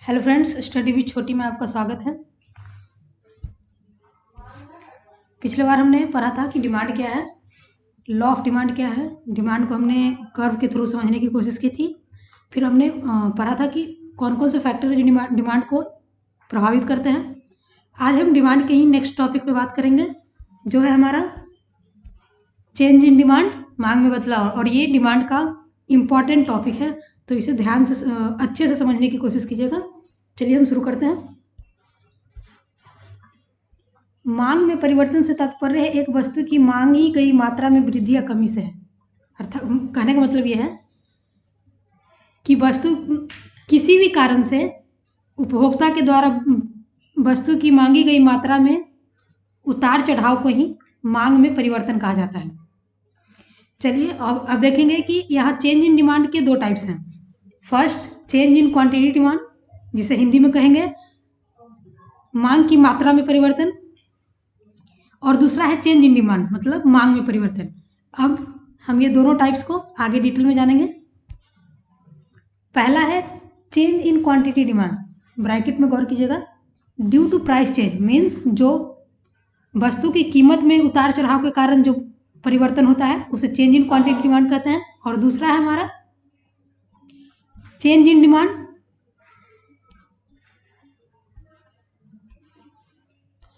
Hello friends, study with छोटी में आपका स्वागत है। पिछले बार हमने पढ़ा था कि डिमांड क्या है, लॉ ऑफ डिमांड क्या है। डिमांड को हमने कर्व के थ्रू समझने की कोशिश की थी। फिर हमने पढ़ा था कि कौन कौन से फैक्टर है जो डिमांड को प्रभावित करते हैं। आज हम डिमांड के ही नेक्स्ट टॉपिक पे बात करेंगे, जो है हमारा चेंज इन डिमांड, मांग में बदलाव। और ये डिमांड का इम्पॉर्टेंट टॉपिक है, तो इसे ध्यान से अच्छे से समझने की कोशिश कीजिएगा। चलिए हम शुरू करते हैं। मांग में परिवर्तन से तात्पर्य है एक वस्तु की मांगी गई मात्रा में वृद्धि या कमी से है। अर्थात कहने का मतलब यह है कि वस्तु किसी भी कारण से उपभोक्ता के द्वारा वस्तु की मांगी गई मात्रा में उतार चढ़ाव को ही मांग में परिवर्तन कहा जाता है। चलिए अब देखेंगे कि यहाँ चेंज इन डिमांड के दो टाइप्स हैं। First, change in quantity demand, जिसे हिंदी में कहेंगे मांग की मात्रा में परिवर्तन, और दूसरा है चेंज इन डिमांड, मतलब मांग में परिवर्तन। अब हम ये दोनों टाइप्स को आगे डिटेल में जानेंगे। पहला है change in quantity demand, bracket में गौर कीजिएगा। Due to price change means जो वस्तु की कीमत में उतार चढ़ाव के कारण जो परिवर्तन होता है उसे चेंज इन क्वांटिटी डिमांड कहते हैं। और दूसरा है हमारा change in demand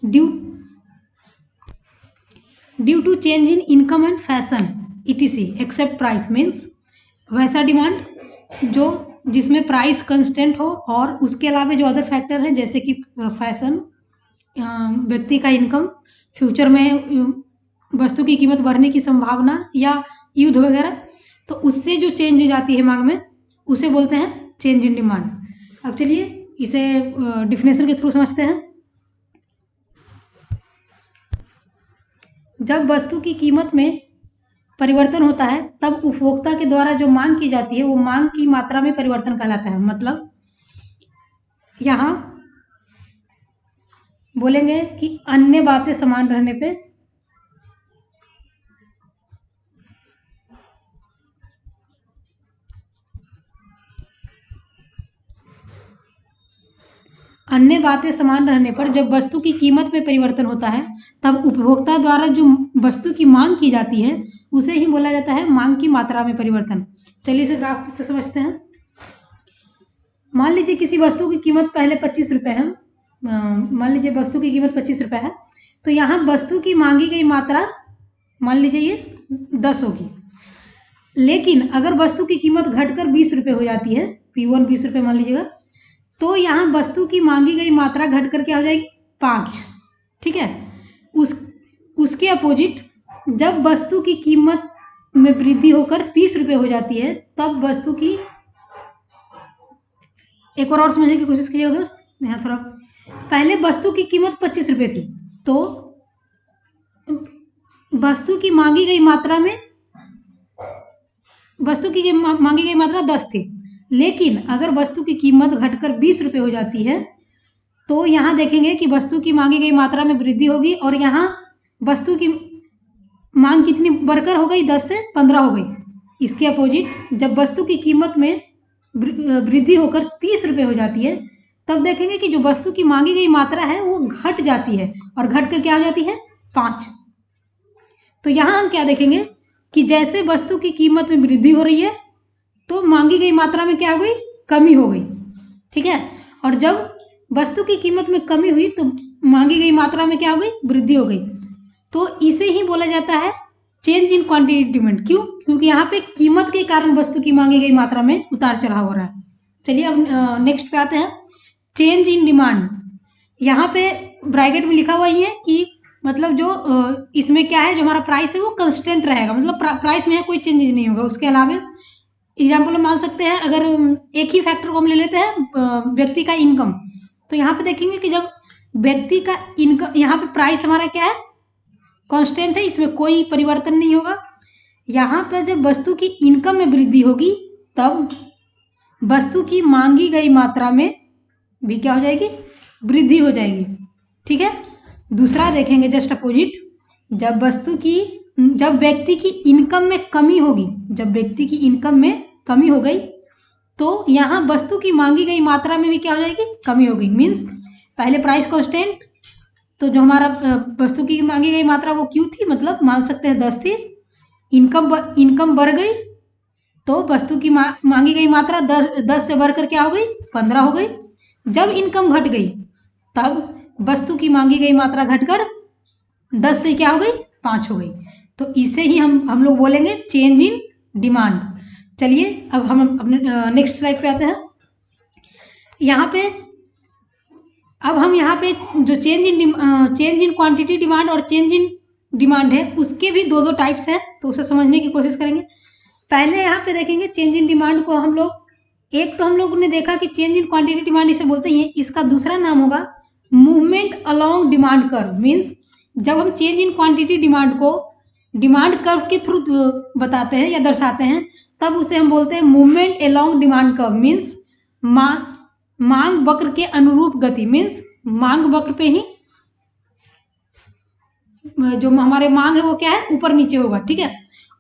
due to change in income and fashion ETC except price, means वैसा डिमांड जो जिसमें प्राइस कंस्टेंट हो और उसके अलावा जो अदर फैक्टर हैं जैसे कि फैशन, व्यक्ति का इनकम, फ्यूचर में वस्तु की कीमत बढ़ने की संभावना या युद्ध वगैरह, तो उससे जो चेंज जाती है मांग में उसे बोलते हैं चेंज इन डिमांड। अब चलिए इसे डिफिनेशन के थ्रू समझते हैं। जब वस्तु की कीमत में परिवर्तन होता है तब उपभोक्ता के द्वारा जो मांग की जाती है वो मांग की मात्रा में परिवर्तन कहलाता है। मतलब यहाँ बोलेंगे कि अन्य बातें समान रहने पे जब वस्तु की कीमत में परिवर्तन होता है तब उपभोक्ता द्वारा जो वस्तु की मांग की जाती है उसे ही बोला जाता है मांग की मात्रा में परिवर्तन। चलिए इसे ग्राफ से समझते हैं। मान लीजिए किसी वस्तु की कीमत पहले 25 रुपये है। मान लीजिए वस्तु की कीमत 25 रुपये है, तो यहाँ वस्तु की मांगी गई मात्रा मान लीजिए ये 10 होगी। लेकिन अगर वस्तु की कीमत घटकर 20 रुपये हो जाती है, P1 20 रुपये मान लीजिएगा, तो यहाँ वस्तु की मांगी गई मात्रा घटकर क्या हो जाएगी 5। ठीक है। उसके अपोजिट जब वस्तु की कीमत में वृद्धि होकर 30 रुपये हो जाती है तब वस्तु की, एक और समझने की कोशिश कीजिएगा दोस्त। यहाँ थोड़ा, पहले वस्तु की कीमत 25 रुपये थी, तो वस्तु की मांगी गई मात्रा 10 थी। लेकिन अगर वस्तु की कीमत घटकर 20 रुपये हो जाती है तो यहाँ देखेंगे कि वस्तु की मांगी गई मात्रा में वृद्धि होगी और यहाँ वस्तु की मांग कितनी बढ़कर हो गई, 10 से 15 हो गई। इसके अपोजिट जब वस्तु की कीमत में वृद्धि होकर 30 रुपये हो जाती है तब देखेंगे कि जो वस्तु की मांगी गई मात्रा है वो घट जाती है और घट कर क्या हो जाती है 5। तो यहाँ हम क्या देखेंगे कि जैसे वस्तु की कीमत में वृद्धि हो रही है तो मांगी गई मात्रा में क्या हो गई, कमी हो गई। ठीक है। और जब वस्तु की कीमत में कमी हुई तो मांगी गई मात्रा में क्या हो गई, वृद्धि हो गई। तो इसे ही बोला जाता है चेंज इन क्वांटिटी डिमांड। क्यों? क्योंकि यहाँ पे कीमत के कारण वस्तु की मांगी गई मात्रा में उतार चढ़ाव हो रहा है। चलिए अब नेक्स्ट पे आते हैं, चेंज इन डिमांड। यहाँ पे ब्रैकेट में लिखा हुआ ही है कि मतलब जो इसमें क्या है, जो हमारा प्राइस है वो कंस्टेंट रहेगा, मतलब प्राइस में कोई चेंजेस नहीं होगा। उसके अलावा एग्जाम्पल में मान सकते हैं, अगर एक ही फैक्टर को हम ले लेते हैं व्यक्ति का इनकम, तो यहाँ पे देखेंगे कि जब व्यक्ति का इनकम, यहाँ पे प्राइस हमारा क्या है, कांस्टेंट है, इसमें कोई परिवर्तन नहीं होगा। यहाँ पर जब वस्तु की इनकम में वृद्धि होगी तब वस्तु की मांगी गई मात्रा में भी क्या हो जाएगी, वृद्धि हो जाएगी। ठीक है। दूसरा देखेंगे जस्ट अपोजिट, जब व्यक्ति की इनकम में कमी होगी, जब व्यक्ति की इनकम में कमी हो गई तो यहाँ वस्तु की मांगी गई मात्रा में भी क्या हो जाएगी, कमी होगी। मीन्स पहले प्राइस कांस्टेंट, तो जो हमारा वस्तु की मांगी गई मात्रा वो क्यू थी, मतलब मान सकते हैं 10 थी। इनकम बढ़ गई तो वस्तु की मांगी गई मात्रा 10 से बढ़कर क्या हो गई, 15 हो गई। जब इनकम घट गई तब वस्तु की मांगी गई मात्रा घटकर 10 से क्या हो गई, 5 हो गई। तो इसे ही हम लोग बोलेंगे चेंज इन डिमांड। चलिए अब हम अपने नेक्स्ट स्लाइड पे आते हैं। यहाँ पे अब हम यहाँ पे जो चेंज इन क्वांटिटी डिमांड और चेंज इन डिमांड है, उसके भी दो टाइप्स हैं, तो उसे समझने की कोशिश करेंगे। पहले यहाँ पे देखेंगे चेंज इन डिमांड को हम लोग, एक तो हम लोग ने देखा कि चेंज इन क्वांटिटी डिमांड इसे बोलते हैं, इसका दूसरा नाम होगा movement along demand curve. Means जब हम चेंज इन क्वांटिटी डिमांड को डिमांड कर्व के थ्रू बताते हैं या दर्शाते हैं, तब उसे हम बोलते हैं movement along demand curve. Means मांग वक्र के अनुरूप गति। मीन्स मांग वक्र पे ही जो हमारे मांग है वो क्या है, ऊपर नीचे होगा, ठीक है।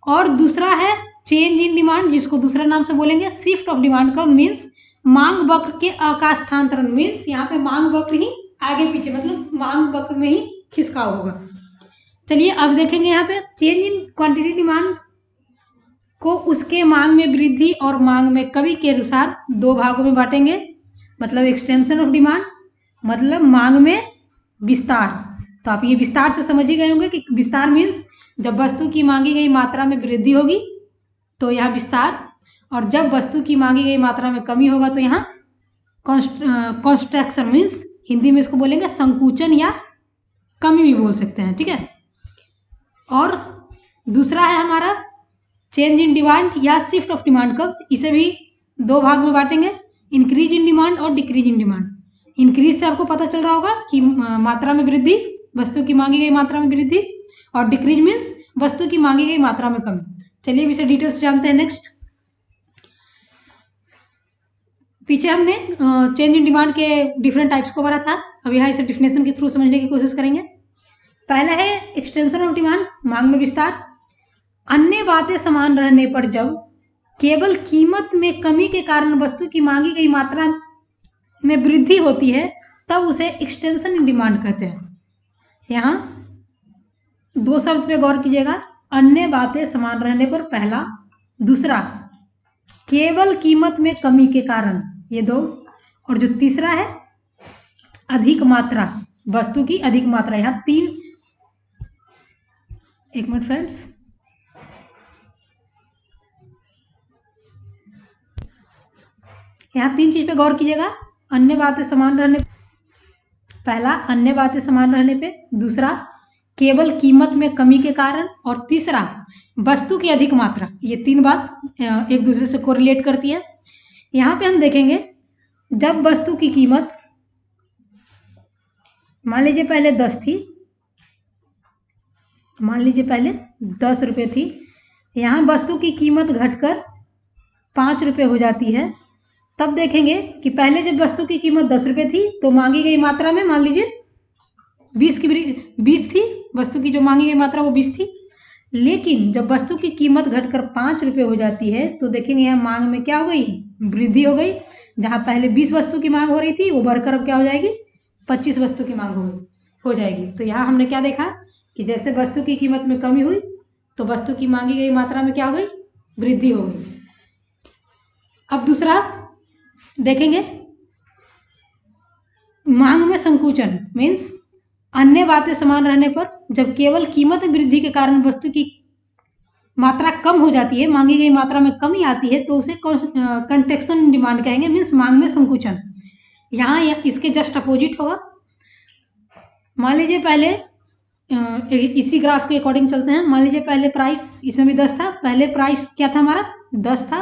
और दूसरा है चेंज इन डिमांड, जिसको दूसरा नाम से बोलेंगे shift of demand curve. Means मांग वक्र के आकाशांतरण। मीन्स यहाँ पे मांग वक्र ही आगे पीछे, मतलब मांग वक्र में ही खिसकाव होगा। चलिए अब देखेंगे यहाँ पे चेंज इन क्वांटिटी डिमांड को उसके मांग में वृद्धि और मांग में कमी के अनुसार दो भागों में बांटेंगे। मतलब एक्सटेंशन ऑफ डिमांड, मतलब मांग में विस्तार। तो आप ये विस्तार से समझ ही गए होंगे कि विस्तार मीन्स जब वस्तु की मांगी गई मात्रा में वृद्धि होगी तो यहाँ विस्तार, और जब वस्तु की मांगी गई मात्रा में कमी होगा तो यहाँ कॉन्स्ट्रक्शन। मीन्स हिंदी में इसको बोलेंगे संकुचन या कमी भी बोल सकते हैं, ठीक है। और दूसरा है हमारा चेंज इन डिमांड या शिफ्ट ऑफ डिमांड कर्व। इसे भी दो भाग में बांटेंगे, इंक्रीज इन डिमांड और डिक्रीज इन डिमांड। इंक्रीज से आपको पता चल रहा होगा कि मात्रा में वृद्धि, वस्तु की मांगी गई मात्रा में वृद्धि, और डिक्रीज मीन्स वस्तु की मांगी गई मात्रा में कमी। चलिए अब इसे डिटेल से जानते हैं। नेक्स्ट, पीछे हमने चेंज इन डिमांड के डिफरेंट टाइप्स को पढ़ा था, अब यहाँ इसे डिफिनेशन के थ्रू समझने की कोशिश करेंगे। पहला है एक्सटेंशन ऑफ डिमांड, मांग में विस्तार। अन्य बातें समान रहने पर जब केवल कीमत में कमी के कारण वस्तु की मांगी गई मात्रा में वृद्धि होती है तब उसे एक्सटेंशन इन डिमांड कहते हैं। यहाँ दो शब्द पे गौर कीजिएगा, अन्य बातें समान रहने पर पहला, दूसरा केवल कीमत में कमी के कारण, ये दो, और जो तीसरा है अधिक मात्रा, वस्तु की अधिक मात्रा। यहाँ तीन, एक मिनट फ्रेंड्स, यहाँ तीन चीज पे गौर कीजिएगा। अन्य बातें समान रहने, पहला अन्य बातें समान रहने पे, दूसरा केवल कीमत में कमी के कारण, और तीसरा वस्तु की अधिक मात्रा। ये तीन बात एक दूसरे से कोरिलेट करती है। यहाँ पे हम देखेंगे जब वस्तु की कीमत मान लीजिए पहले 10 थी, मान लीजिए पहले 10 रुपये थी, यहाँ वस्तु की कीमत घटकर 5 रुपये हो जाती है, तब देखेंगे कि पहले जब वस्तु की कीमत 10 रुपये थी तो मांगी गई मात्रा में मान लीजिए 20 थी, वस्तु की जो मांगी गई मात्रा वो 20 थी। लेकिन जब वस्तु की कीमत घटकर 5 रुपये हो जाती है तो देखेंगे यहाँ मांग में क्या हो गई, वृद्धि हो गई। जहाँ पहले 20 वस्तु की मांग हो रही थी वो बढ़कर अब क्या हो जाएगी, 25 वस्तु की मांग हो जाएगी। तो यहाँ हमने क्या देखा कि जैसे वस्तु की कीमत में कमी हुई तो वस्तु की मांगी गई मात्रा में क्या हो गई, वृद्धि हो गई। अब दूसरा देखेंगे मांग में संकुचन, मीन्स अन्य बातें समान रहने पर जब केवल कीमत वृद्धि के कारण वस्तु की मात्रा कम हो जाती है, मांगी गई मात्रा में कमी आती है, तो उसे कंट्रैक्शन डिमांड कहेंगे, मीन्स मांग में संकुचन। यहाँ इसके जस्ट अपोजिट होगा। मान लीजिए पहले इसी ग्राफ के अकॉर्डिंग चलते हैं। मान लीजिए पहले प्राइस, इसमें भी 10 था, पहले प्राइस क्या था हमारा 10 था,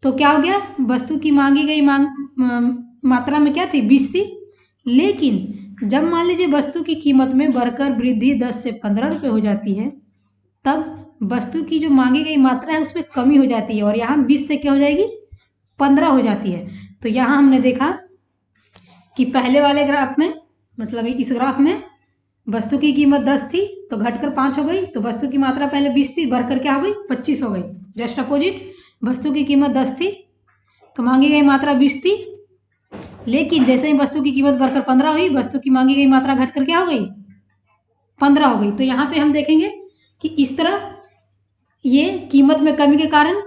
तो क्या हो गया, वस्तु की मांगी गई मात्रा में क्या थी, 20 थी। लेकिन जब मान लीजिए वस्तु की कीमत में बढ़कर वृद्धि 10 से 15 रुपये हो जाती है, तब वस्तु की जो मांगी गई मात्रा है उसमें कमी हो जाती है, और यहाँ 20 से क्या हो जाएगी, 15 हो जाती है। तो यहाँ हमने देखा कि पहले वाले ग्राफ में, मतलब इस ग्राफ में वस्तु की कीमत 10 थी तो घटकर 5 हो गई, तो वस्तु की मात्रा पहले 20 थी, बढ़कर क्या हो गई, 25 हो गई। जस्ट अपोजिट, वस्तु की कीमत 10 थी, तो मांगी गई मात्रा 20 थी, लेकिन जैसे ही वस्तु की कीमत बढ़कर 15 हुई, वस्तु की मांगी गई मात्रा घटकर क्या हो गई, 15 हो गई। तो यहाँ पे हम देखेंगे कि इस तरह ये कीमत में कमी के कारण,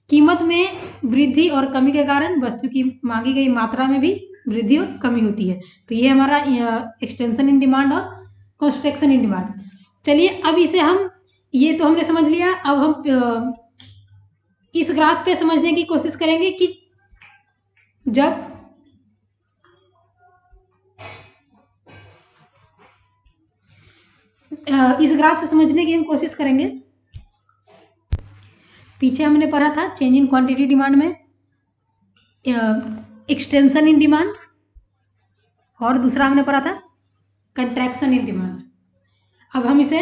कीमत में वृद्धि और कमी के कारण वस्तु की मांगी गई मात्रा में भी वृद्धि और कमी होती है। तो ये हमारा एक्सटेंशन इन डिमांड और कंस्ट्रक्शन इन डिमांड। चलिए अब इसे हम, ये तो हमने समझ लिया, अब हम इस ग्राफ पे समझने की कोशिश करेंगे कि जब इस ग्राफ से समझने की हम कोशिश करेंगे। पीछे हमने पढ़ा था चेंज इन क्वांटिटी डिमांड में एक्सटेंशन इन डिमांड, और दूसरा हमने पढ़ा था कंट्रैक्शन इन डिमांड। अब हम इसे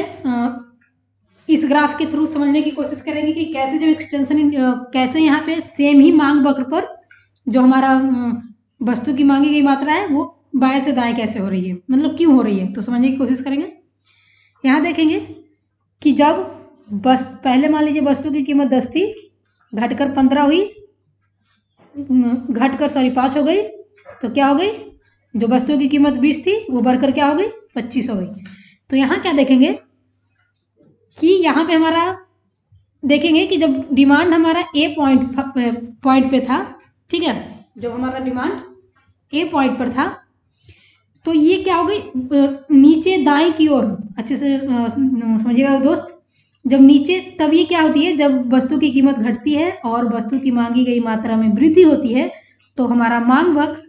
इस ग्राफ के थ्रू समझने की कोशिश करेंगे कि कैसे जब एक्सटेंशन इन, कैसे यहाँ पे सेम ही मांग वक्र पर जो हमारा वस्तु की मांगी गई मात्रा है वो बाएं से दाएं कैसे हो रही है, मतलब क्यों हो रही है, तो समझने की कोशिश करेंगे। यहाँ देखेंगे कि जब बस पहले मान लीजिए वस्तु की कीमत 10 थी, घटकर 15 हुई, घटकर 5 हो गई, तो क्या हो गई, जो वस्तु की कीमत 20 थी वो बढ़कर क्या हो गई, 25 हो गई। तो यहाँ क्या देखेंगे कि यहाँ पे हमारा देखेंगे कि जब डिमांड हमारा ए पॉइंट पे था, ठीक है, जब हमारा डिमांड ए पॉइंट पर था, तो ये क्या हो गई, नीचे दाएं की ओर, अच्छे से समझिएगा दोस्त, जब नीचे, तब ये क्या होती है, जब वस्तु की कीमत घटती है और वस्तु की मांगी गई मात्रा में वृद्धि होती है, तो हमारा मांग वक्र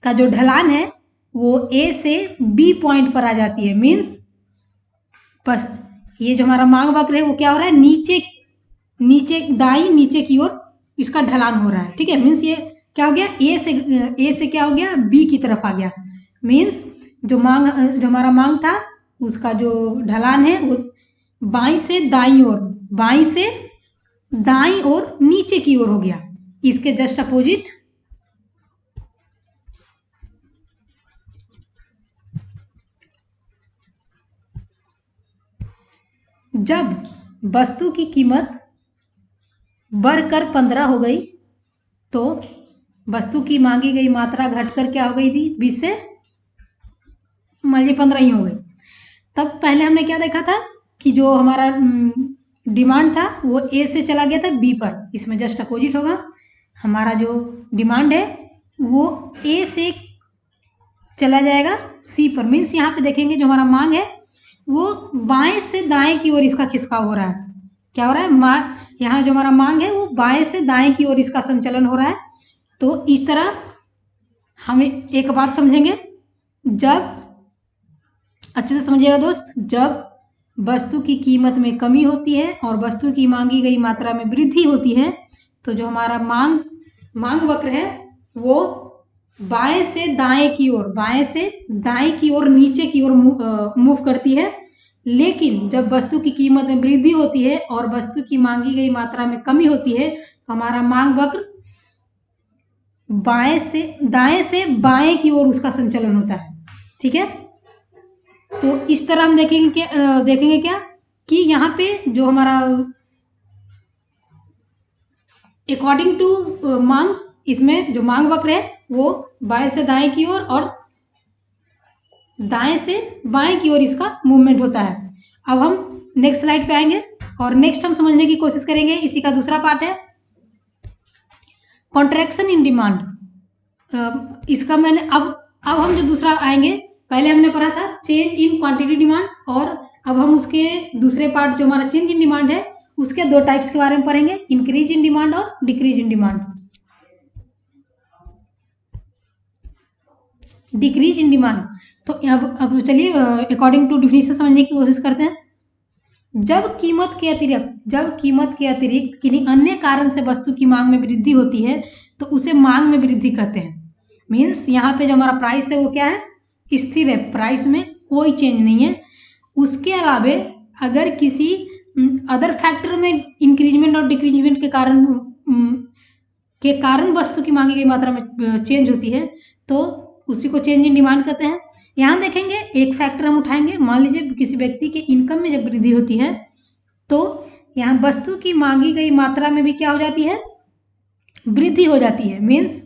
का जो ढलान है वो ए से बी पॉइंट पर आ जाती है। मीन्स ये जो हमारा मांग वक्र है वो क्या हो रहा है, नीचे दाई नीचे की ओर इसका ढलान हो रहा है, ठीक है। मीन्स ये क्या हो गया, ए से क्या हो गया, बी की तरफ आ गया। मीन्स जो हमारा मांग था उसका जो ढलान है वो बाईं से दाईं ओर नीचे की ओर हो गया। इसके जस्ट अपोजिट जब वस्तु की कीमत बढ़कर 15 हो गई, तो वस्तु की मांगी गई मात्रा घटकर क्या हो गई थी, 20 से मान लीजिए 15 ही हो गई। तब पहले हमने क्या देखा था कि जो हमारा डिमांड था वो ए से चला गया था बी पर, इसमें जस्ट अपोजिट होगा, हमारा जो डिमांड है वो ए से चला जाएगा सी पर। मीन्स यहाँ पे देखेंगे जो हमारा मांग है वो बाएं से दाएं की ओर इसका खिसकाव हो रहा है। क्या हो रहा है, यहाँ जो हमारा मांग है वो बाएं से दाएं की ओर इसका संचलन हो रहा है। तो इस तरह हम एक बात समझेंगे, जब अच्छे से समझिएगा दोस्त, जब वस्तु की कीमत में कमी होती है और वस्तु की मांगी गई मात्रा में वृद्धि होती है, तो जो हमारा मांग वक्र है वो बाएं से दाएं की ओर नीचे की ओर मूव करती है। लेकिन जब वस्तु की कीमत में वृद्धि होती है और वस्तु की मांगी गई मात्रा में कमी होती है, तो हमारा मांग वक्र दाएं से बाएं की ओर उसका संचलन होता है, ठीक है। तो इस तरह हम देखेंगे क्या कि यहाँ पे जो हमारा अकॉर्डिंग टू मांग, इसमें जो मांग वक्र है वो बाएं से दाएं की ओर और दाएं से बाएं की ओर इसका मूवमेंट होता है। अब हम नेक्स्ट स्लाइड पे आएंगे और नेक्स्ट हम समझने की कोशिश करेंगे, इसी का दूसरा पार्ट है कॉन्ट्रैक्शन इन डिमांड। इसका मैंने अब हम जो दूसरा आएंगे, पहले हमने पढ़ा था चेंज इन क्वांटिटी डिमांड, और अब हम उसके दूसरे पार्ट जो हमारा चेंज इन डिमांड है उसके दो टाइप्स के बारे में पढ़ेंगे, इंक्रीज इन डिमांड और decrease in demand. Decrease in demand, तो अब चलिए अकॉर्डिंग टू डिफिनेशन समझने की कोशिश करते हैं। जब कीमत के अतिरिक्त किन्हीं अन्य कारण से वस्तु की मांग में वृद्धि होती है तो उसे मांग में वृद्धि कहते हैं। मीन्स यहाँ पे जो हमारा प्राइस है वो क्या है, स्थिर है, प्राइस में कोई चेंज नहीं है। उसके अलावे अगर किसी अदर फैक्टर में इंक्रीजमेंट और डिक्रीजमेंट के कारण वस्तु की मांगी गई मात्रा में चेंज होती है तो उसी को चेंज इन डिमांड कहते हैं। यहाँ देखेंगे एक फैक्टर हम उठाएंगे, मान लीजिए किसी व्यक्ति के इनकम में जब वृद्धि होती है तो यहाँ वस्तु की मांगी गई मात्रा में भी क्या हो जाती है, वृद्धि हो जाती है। मीन्स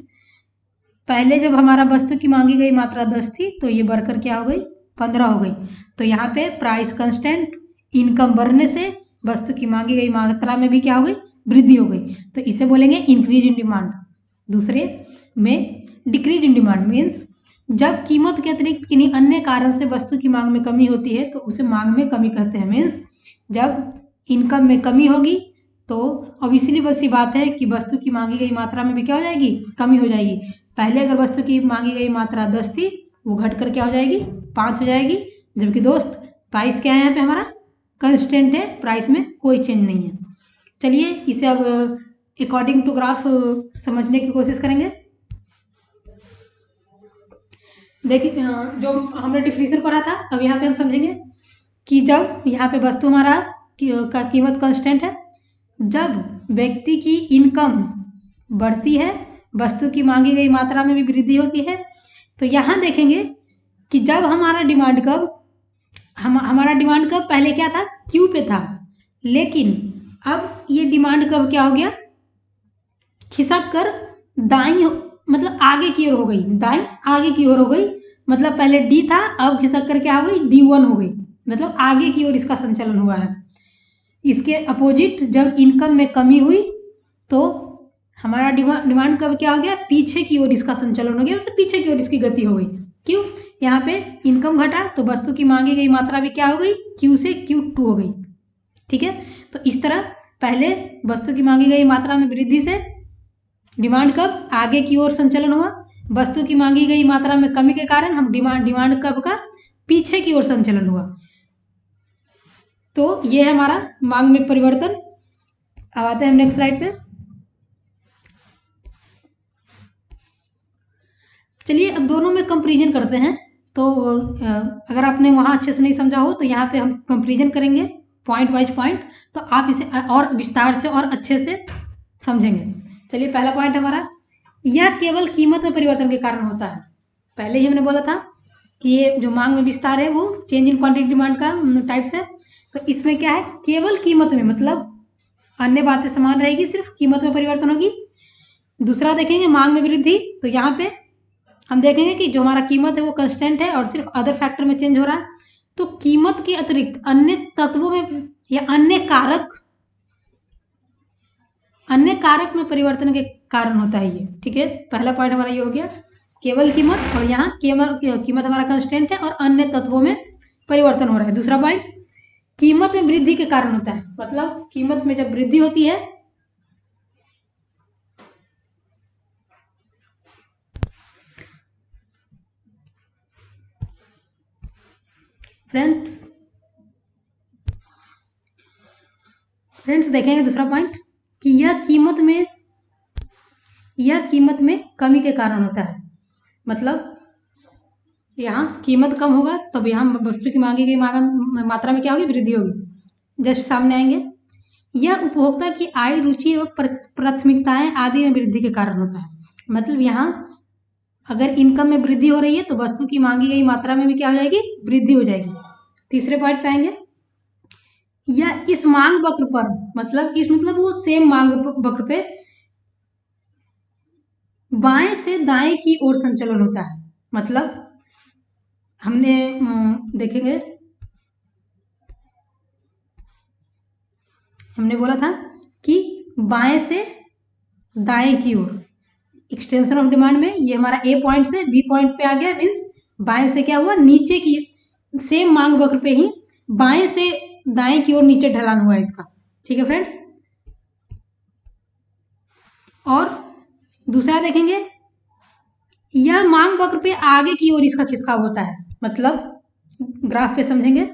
पहले जब हमारा वस्तु की मांगी गई मात्रा 10 थी तो ये बढ़कर क्या हो गई 15 हो गई। तो यहाँ पे प्राइस कांस्टेंट, इनकम बढ़ने से वस्तु की मांगी गई मात्रा में भी क्या हो गई वृद्धि हो गई। तो इसे बोलेंगे इंक्रीज इन डिमांड। दूसरे में डिक्रीज इन डिमांड मीन्स जब कीमत के अतिरिक्त किन्हीं अन्य कारण से वस्तु की मांग में कमी होती है तो उसे मांग में कमी कहते हैं। मीन्स जब इनकम में कमी होगी तो ऑब्वियसली बस ये बात है कि वस्तु की मांगी गई मात्रा में भी क्या हो जाएगी कमी हो जाएगी। पहले अगर वस्तु की मांगी गई मात्रा 10 थी वो घटकर क्या हो जाएगी 5 हो जाएगी। जबकि दोस्त प्राइस क्या है यहाँ पे हमारा कंस्टेंट है, प्राइस में कोई चेंज नहीं है। चलिए इसे अब अकॉर्डिंग टू ग्राफ समझने की कोशिश करेंगे। देखिए जो हमने डिफिनीशन पढ़ा था अब यहाँ पे हम समझेंगे कि जब यहाँ पे वस्तु हमारा का कीमत कांस्टेंट है, जब व्यक्ति की इनकम बढ़ती है वस्तु की मांगी गई मात्रा में भी वृद्धि होती है। तो यहाँ देखेंगे कि जब हमारा डिमांड कब पहले क्या था क्यू पे था, लेकिन अब ये डिमांड कब क्या हो गया खिसक कर दाई मतलब आगे की ओर हो गई, दाई आगे की ओर हो गई। मतलब पहले डी था अब खिसक कर क्या हो गई D1 हो गई, मतलब आगे की ओर इसका संचलन हुआ है। इसके अपोजिट जब इनकम में कमी हुई तो हमारा डिमांड कब क्या हो गया पीछे की ओर इसका संचलन हो गया, मतलब पीछे की ओर इसकी गति हो गई। क्यों यहाँ पे इनकम घटा तो वस्तु की मांगी गई मात्रा भी क्या हो गई Q से Q2 हो गई। ठीक है, तो इस तरह पहले वस्तु की मांगी गई मात्रा में वृद्धि से डिमांड कब आगे की ओर संचलन हुआ, वस्तु की मांगी गई मात्रा में कमी के कारण हम डिमांड कब का पीछे की ओर संचलन हुआ। तो ये है हमारा मांग में परिवर्तन। अब आते हैं नेक्स्ट स्लाइड पे। चलिए अब दोनों में कंपैरिजन करते हैं। तो अगर आपने वहाँ अच्छे से नहीं समझा हो तो यहाँ पे हम कंपैरिजन करेंगे पॉइंट वाइज पॉइंट, तो आप इसे और विस्तार से और अच्छे से समझेंगे। चलिए पहला पॉइंट हमारा, यह केवल कीमत में परिवर्तन के कारण होता है। पहले ही हमने बोला था कि ये जो मांग में विस्तार है वो चेंज इन क्वांटिटी डिमांड का टाइप्स है। तो इसमें क्या है केवल कीमत में, मतलब अन्य बातें समान रहेगी सिर्फ कीमत में परिवर्तन होगी। दूसरा देखेंगे मांग में वृद्धि, तो यहाँ पे हम देखेंगे कि जो हमारा कीमत है वो कांस्टेंट है और सिर्फ अदर फैक्टर में चेंज हो रहा है। तो कीमत के अतिरिक्त अन्य तत्वों में या अन्य कारक में परिवर्तन के कारण होता है ये। ठीक है, पहला पॉइंट हमारा ये हो गया केवल कीमत, और यहाँ कीमत हमारा कांस्टेंट है और अन्य तत्वों में परिवर्तन हो रहा है। दूसरा पॉइंट कीमत में वृद्धि के कारण होता है, मतलब कीमत में जब वृद्धि होती है फ्रेंड्स देखेंगे दूसरा पॉइंट कि यह कीमत में कमी के कारण होता है। मतलब यहाँ कीमत कम होगा तब यहाँ वस्तु की मांगी गई मात्रा में क्या होगी वृद्धि होगी। जस्ट सामने आएंगे, यह उपभोक्ता की आय रुचि एवं प्राथमिकताएं आदि में वृद्धि के कारण होता है। मतलब यहाँ अगर इनकम में वृद्धि हो रही है तो वस्तु की मांगी गई मात्रा में भी क्या हो जाएगी वृद्धि हो जाएगी। तीसरे पॉइंट पे आएंगे, यह इस मांग वक्र पर, मतलब वो सेम मांग वक्र पे बाएं से दाएं की ओर संचलन होता है। मतलब हमने देखेंगे, हमने बोला था कि बाएं से दाएं की ओर एक्सटेंशन ऑफ डिमांड में ये हमारा ए पॉइंट से बी पॉइंट पे आ गया। मीन्स बाएं से क्या हुआ नीचे की सेम मांग वक्र पे ही बाएं से दाएं की ओर नीचे ढलान हुआ है इसका। ठीक है फ्रेंड्स, और दूसरा देखेंगे यह मांग वक्र पे आगे की ओर इसका खिसकाव होता है। मतलब ग्राफ पे समझेंगे,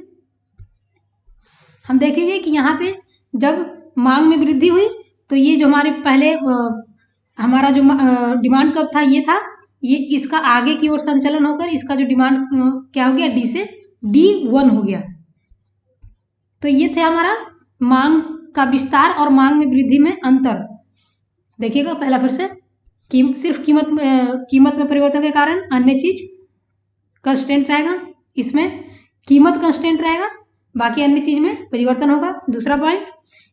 हम देखेंगे कि यहाँ पे जब मांग में वृद्धि हुई तो ये जो हमारे पहले हमारा जो डिमांड कब था ये था, ये इसका आगे की ओर संचलन होकर इसका जो डिमांड क्या हो गया डी से D1 हो गया। तो ये थे हमारा मांग का विस्तार और मांग में वृद्धि में अंतर। देखिएगा पहला फिर से सिर्फ कीमत में परिवर्तन के कारण अन्य चीज कांस्टेंट रहेगा, इसमें कीमत कांस्टेंट रहेगा बाकी अन्य चीज में परिवर्तन होगा। दूसरा पॉइंट,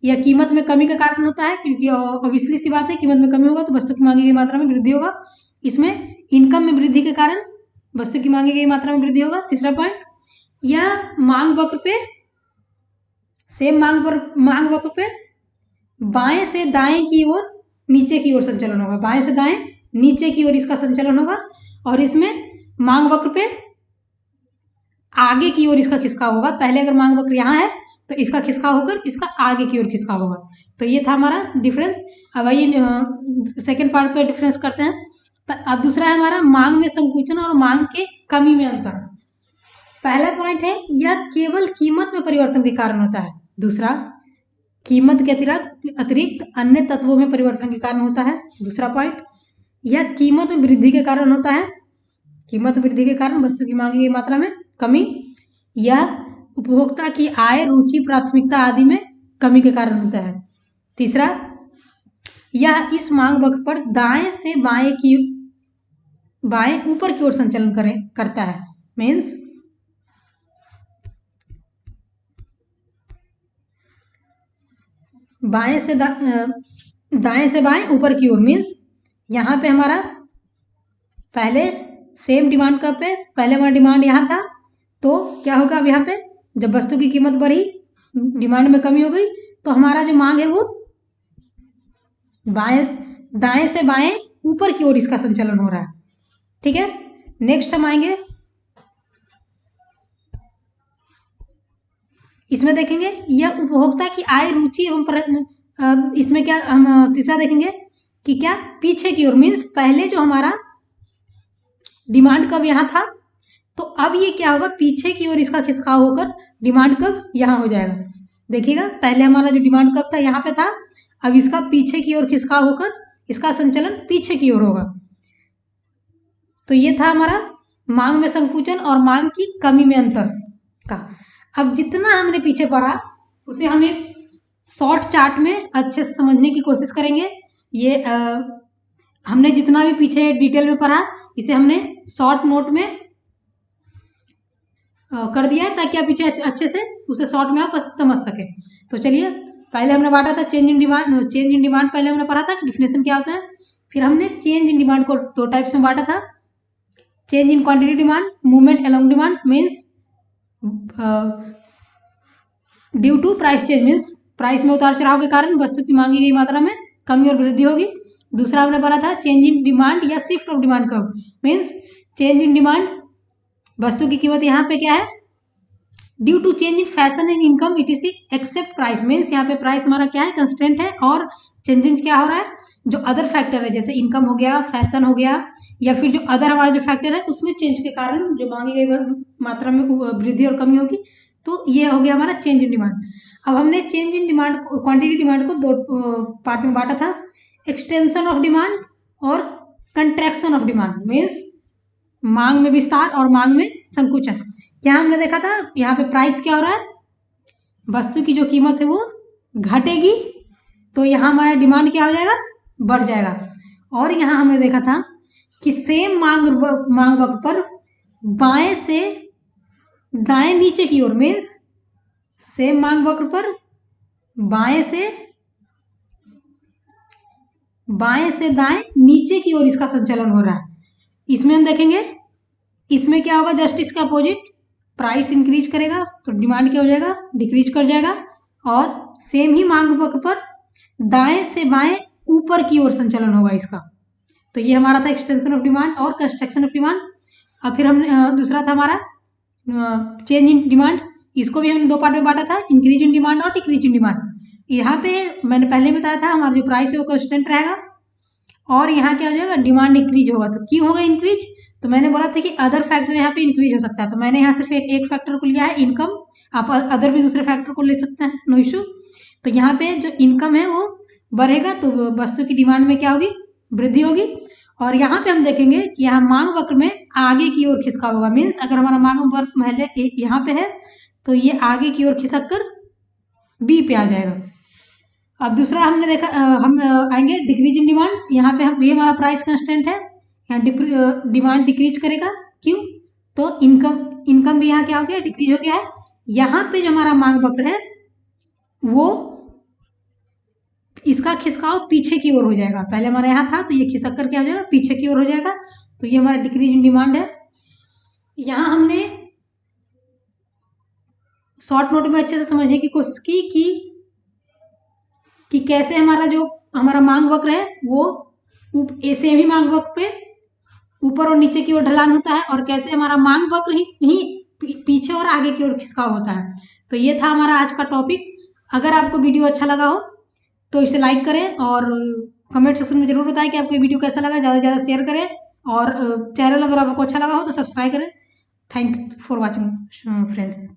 यह कीमत में कमी का कारण होता है, क्योंकि ऑब्वियसली सी बात है, कीमत में कमी होगा तो वस्तु की मांगी गई मात्रा में वृद्धि होगा। इसमें इनकम में वृद्धि के कारण वस्तु की मांगी गई मात्रा में वृद्धि होगा। तीसरा पॉइंट, यह मांग वक्र पे सेम मांग वक्र पे बाएं से दाएं की ओर नीचे की ओर संचलन होगा, बाएं से दाएं नीचे की ओर इसका संचलन होगा। और इसमें मांग वक्र पे आगे की ओर इसका खिसकाव होगा। पहले अगर मांग वक्र यहाँ है तो इसका खिसकाव होकर इसका आगे की ओर खिसकाव होगा। तो ये था हमारा डिफरेंस। अब आइए सेकेंड पार्ट पे डिफरेंस करते हैं। अब दूसरा है हमारा मांग में संकुचन और मांग के कमी में अंतर। पहला पॉइंट है, यह केवल कीमत में परिवर्तन के कारण होता है। दूसरा, कीमत के अतिरिक्त अन्य तत्वों में परिवर्तन के कारण होता है। दूसरा पॉइंट, यह कीमत में वृद्धि के कारण होता है। कीमत वृद्धि के कारण वस्तु की मांगी गई मात्रा में कमी। यह उपभोक्ता की आय, रुचि, प्राथमिकता आदि में कमी के कारण होता है। तीसरा, यह इस मांग वक्र पर दाएं से बाएं ऊपर की ओर संचलन करता है। मीन्स दाएं से बाएं ऊपर की ओर। मीन्स यहाँ पे हमारा पहले सेम डिमांड कब पे, पहले हमारा डिमांड यहाँ था, तो क्या होगा अब यहाँ पे जब वस्तु की कीमत बढ़ी, डिमांड में कमी हो गई, तो हमारा जो मांग है वो दाएं से बाएं ऊपर की ओर इसका संचलन हो रहा है। ठीक है, नेक्स्ट हम आएंगे, इसमें देखेंगे यह उपभोक्ता की आय, रुचि एवं इसमें क्या हम तीसरा देखेंगे कि क्या पीछे की ओर। मीन्स पहले जो हमारा डिमांड कब यहाँ था, तो अब ये क्या होगा, पीछे की ओर इसका खिसकाव होकर डिमांड कब यहाँ हो जाएगा। देखिएगा, पहले हमारा जो डिमांड कब था यहाँ पे था, अब इसका पीछे की ओर खिसकाव होकर इसका संचलन पीछे की ओर होगा। तो ये था हमारा मांग में संकुचन और मांग की कमी में अंतर का। अब जितना हमने पीछे पढ़ा उसे हम एक शॉर्ट चार्ट में अच्छे से समझने की कोशिश करेंगे। ये हमने जितना भी पीछे डिटेल में पढ़ा इसे हमने शॉर्ट नोट में कर दिया है, ताकि आप पीछे अच्छे से उसे शॉर्ट में आप समझ सके। तो चलिए, पहले हमने बांटा था चेंज इन डिमांड पहले हमने पढ़ा था कि डिफिनेशन क्या होता है। फिर हमने चेंज इन डिमांड को दो टाइप्स में बांटा था, change in quantity demand, movement along demand. Means due to price change, means price में उतार चढ़ाव के कारण वस्तु की मांगी गई मात्रा में कमी और वृद्धि होगी। दूसरा हमने पढ़ा था चेंज इन डिमांड या shift of demand curve. Means change in demand, वस्तु की कीमत यहाँ पे क्या है, due to change in fashion and income it is except price. Means यहाँ पे प्राइस हमारा क्या है, कंस्टेंट है, और चेंजेस क्या हो रहा है, जो अदर फैक्टर है जैसे इनकम हो गया, फैशन हो गया, या फिर जो अदर हमारा जो फैक्टर है उसमें चेंज के कारण जो मांगी गई मात्रा में वृद्धि और कमी होगी। तो ये हो गया हमारा चेंज इन डिमांड। अब हमने change in demand, quantity demand को दो पार्ट में बांटा था, एक्सटेंशन ऑफ डिमांड और कंट्रैक्शन ऑफ डिमांड। मीन्स मांग में विस्तार और मांग में संकुचन। यहाँ हमने देखा था यहाँ पे प्राइस क्या हो रहा है, वस्तु की जो कीमत है वो घटेगी, तो यहाँ हमारा डिमांड क्या हो जाएगा, बढ़ जाएगा। और यहाँ हमने देखा था कि सेम मांग वक्र पर बाएं से दाएं नीचे की ओर। मीन्स सेम मांग वक्र पर बाएं से दाएं नीचे की ओर इसका संचालन हो रहा है। इसमें हम देखेंगे, इसमें क्या होगा, जस्ट इसका अपोजिट, प्राइस इंक्रीज करेगा तो डिमांड क्या हो जाएगा, डिक्रीज कर जाएगा। और सेम ही मांग वक्र पर दाएं से बाएं ऊपर की ओर संचालन होगा इसका। तो ये हमारा था एक्सटेंशन ऑफ डिमांड और कंस्ट्रक्शन ऑफ डिमांड। अब फिर हमने दूसरा था हमारा चेंज इन डिमांड, इसको भी हमने दो पार्ट में बांटा था, इंक्रीज इन डिमांड और डिक्रीज इन डिमांड। यहाँ पे मैंने पहले बताया था हमारा जो प्राइस है वो कांस्टेंट रहेगा, और यहाँ क्या हो जाएगा, डिमांड इंक्रीज होगा। तो क्यों होगा इंक्रीज, तो मैंने बोला था कि अदर फैक्टर यहाँ पे इंक्रीज हो सकता है, तो मैंने यहाँ सिर्फ एक फैक्टर को लिया है, इनकम। आप अदर भी दूसरे फैक्टर को ले सकते हैं, नो इशू। तो यहाँ पे जो इनकम है वो बढ़ेगा तो वस्तु की डिमांड में क्या होगी, वृद्धि होगी। और यहाँ पे हम देखेंगे कि यहाँ मांग वक्र में आगे की ओर खिसका होगा। मीन्स अगर हमारा मांग वक्र पहले यहाँ पे है तो ये आगे की ओर खिसक कर बी पे आ जाएगा। अब दूसरा हमने देखा, हम आएंगे डिक्रीज इन डिमांड। यहाँ पे भी हमारा प्राइस कंस्टेंट है, यहाँ डिमांड डिक्रीज करेगा। क्यों, तो इनकम भी यहाँ क्या हो गया, डिक्रीज हो गया है, यहाँ पे जो हमारा मांग वक्र है वो इसका खिसकाव पीछे की ओर हो जाएगा। पहले हमारा यहाँ था तो ये खिसक कर क्या हो जाएगा, पीछे की ओर हो जाएगा। तो ये हमारा डिक्रीज इन डिमांड है। यहाँ हमने शॉर्ट नोट में अच्छे से समझने की कोशिश की कि कैसे हमारा मांग वक्र है वो ऐसे ही मांग वक्र पे ऊपर और नीचे की ओर ढलान होता है, और कैसे हमारा मांग वक्र ही पीछे और आगे की ओर खिसकाव होता है। तो ये था हमारा आज का टॉपिक। अगर आपको वीडियो अच्छा लगा हो तो इसे लाइक करें और कमेंट सेक्शन में जरूर बताएं कि आपको ये वीडियो कैसा लगा। ज़्यादा से ज़्यादा शेयर करें और चैनल अगर आपको अच्छा लगा हो तो सब्सक्राइब करें। Thank for watching friends.